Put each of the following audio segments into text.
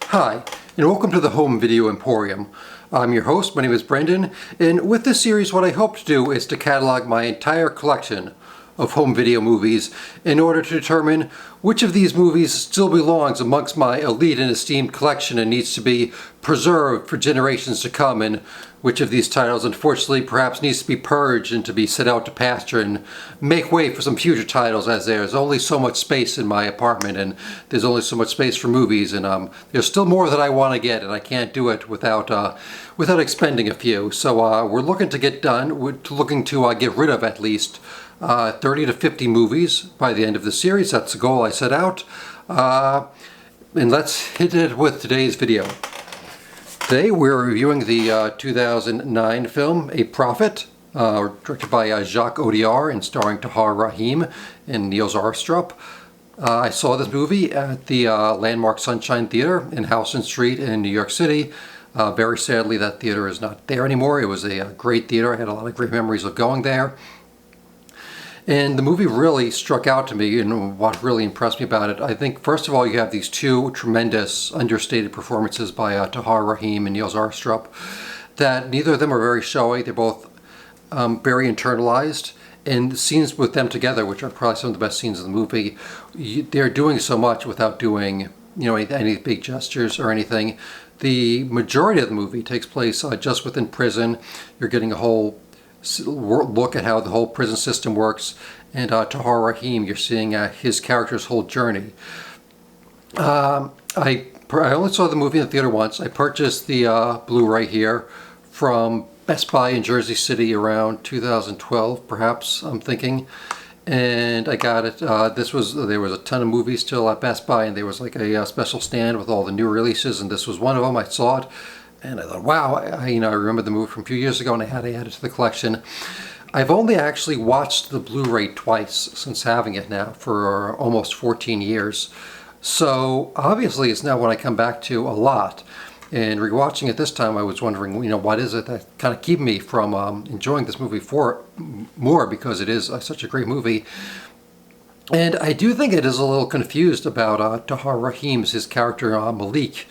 Hi, and welcome to the Home Video Emporium. I'm your host, my name is Brendan, and with this series what I hope to do is to catalog my entire collection of home video movies in order to determine which of these movies still belongs amongst my elite and esteemed collection and needs to be preserved for generations to come, and which of these titles unfortunately perhaps needs to be purged and to be set out to pasture and make way for some future titles, as there's only so much space in my apartment and there's only so much space for movies, and there's still more that I want to get and I can't do it without expending a few. So we're looking to get done, we're looking to get rid of at least 30 to 50 movies by the end of the series. That's the goal I set out. And let's hit it with today's video. Today we're reviewing the 2009 film A Prophet, directed by Jacques Audiard and starring Tahar Rahim and Niels Arstrup. I saw this movie at the landmark Sunshine Theater in Houston Street in New York City. Very sadly that theater is not there anymore. It was a great theater. I had a lot of great memories of going there. And the movie really struck out to me, and what really impressed me about it, I think first of all you have these two tremendous understated performances by Tahar Rahim and Niels Arstrup, that neither of them are very showy. They're both very internalized, and the scenes with them together, which are probably some of the best scenes of the movie, they're doing so much without doing any big gestures or anything. The majority of the movie takes place just within prison. You're getting a whole look at how the whole prison system works, and Tahar Rahim, you're seeing his character's whole journey. I only saw the movie in the theater once. I purchased the Blu-ray here from Best Buy in Jersey City around 2012, perhaps, I'm thinking, and I got it. There was a ton of movies still at Best Buy, and there was like a special stand with all the new releases, and this was one of them. I saw it and I thought, wow, I remember the movie from a few years ago and I had to add it to the collection. I've only actually watched the Blu-ray twice since having it now for almost 14 years. So obviously it's now one I come back to a lot. And rewatching it this time, I was wondering, what is it that kind of keep me from enjoying this movie more, because it is such a great movie. And I do think it is a little confused about Tahar Rahim's, his character Malik,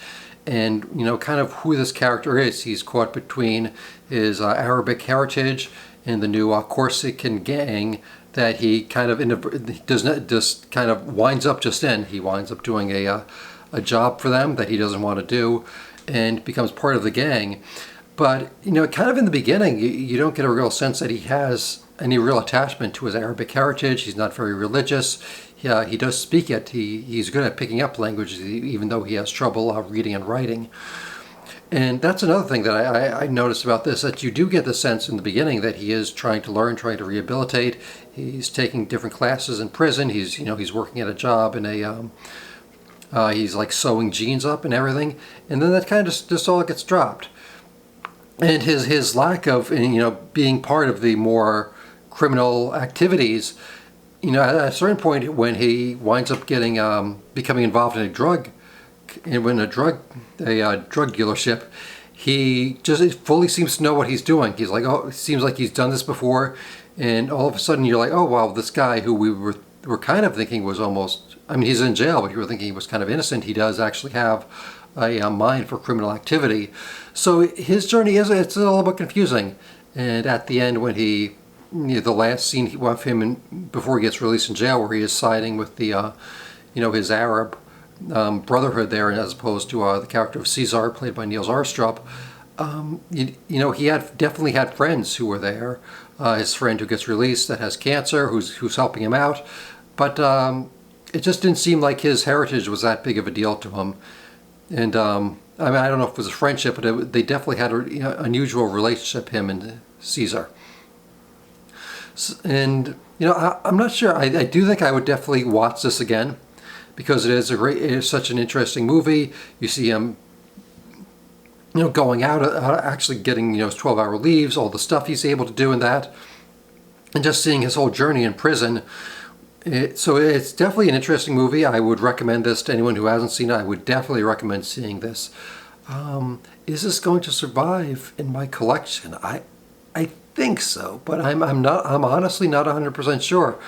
and kind of who this character is. He's caught between his Arabic heritage and the new Corsican gang that he kind of winds up just in. He winds up doing a job for them that he doesn't want to do, and becomes part of the gang. But kind of in the beginning, you don't get a real sense that he has any real attachment to his Arabic heritage. He's not very religious. Yeah, he does speak it. He's good at picking up languages, even though he has trouble reading and writing. And that's another thing that I noticed about this, that you do get the sense in the beginning that he is trying to learn, trying to rehabilitate. He's taking different classes in prison. He's working at a job in a he's like sewing jeans up and everything. And then that kind of just all gets dropped. And his lack of being part of the more criminal activities. At a certain point when he winds up becoming involved in a drug dealership, he just fully seems to know what he's doing. He's like, oh, it seems like he's done this before, and all of a sudden you're like, oh wow, this guy who we were kind of thinking was almost, he's in jail, but you were thinking he was kind of innocent. He does actually have a mind for criminal activity. So his journey it's a little bit confusing. And at the end, when the last scene of him before he gets released in jail, where he is siding with the his Arab brotherhood there, as opposed to the character of Caesar, played by Niels Arstrup. He definitely had friends who were there. His friend who gets released that has cancer, who's helping him out, but it just didn't seem like his heritage was that big of a deal to him. And I don't know if it was a friendship, but they definitely had an unusual relationship, him and Caesar. And I'm not sure. I do think I would definitely watch this again, because it is such an interesting movie. You see him going out, actually getting his 12-hour leaves, all the stuff he's able to do in that, and just seeing his whole journey in prison. So it's definitely an interesting movie. I would recommend this to anyone who hasn't seen it. I would definitely recommend seeing this. Is this going to survive in my collection? I think so, but I'm honestly not 100% sure.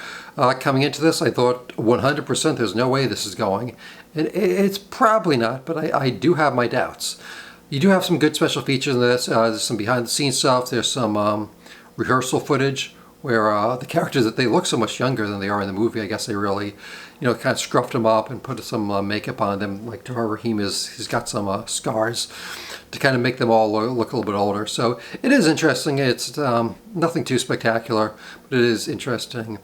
Coming into this, I thought 100% there's no way this is going, And it's probably not, but I do have my doubts. You do have some good special features in this. There's some behind-the-scenes stuff. There's some rehearsal footage where the characters, that they look so much younger than they are in the movie. I guess they really, kind of scruffed them up and put some makeup on them. Like Tahar Rahim he's got some scars to kind of make them all look a little bit older. So it is interesting. It's nothing too spectacular, but it is interesting.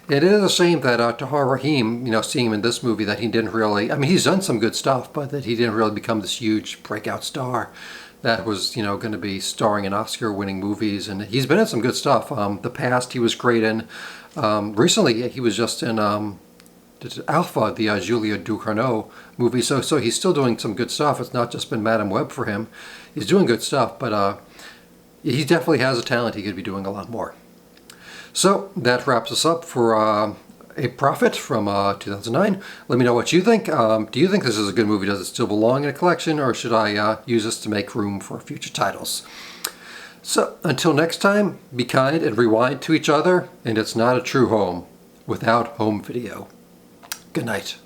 It is a shame that Tahar Rahim, seeing him in this movie, that he didn't really, I mean, he's done some good stuff, but that he didn't really become this huge breakout star that was, going to be starring in Oscar-winning movies. And he's been in some good stuff. The Past, he was great in. Recently, he was just in Alpha, the Julia Ducournau movie. So he's still doing some good stuff. It's not just been Madame Web for him. He's doing good stuff, but he definitely has a talent. He could be doing a lot more. So that wraps us up for A Prophet from 2009. Let me know what you think. Do you think this is a good movie? Does it still belong in a collection, or should I use this to make room for future titles? So until next time, be kind and rewind to each other, and it's not a true home without home video. Good night.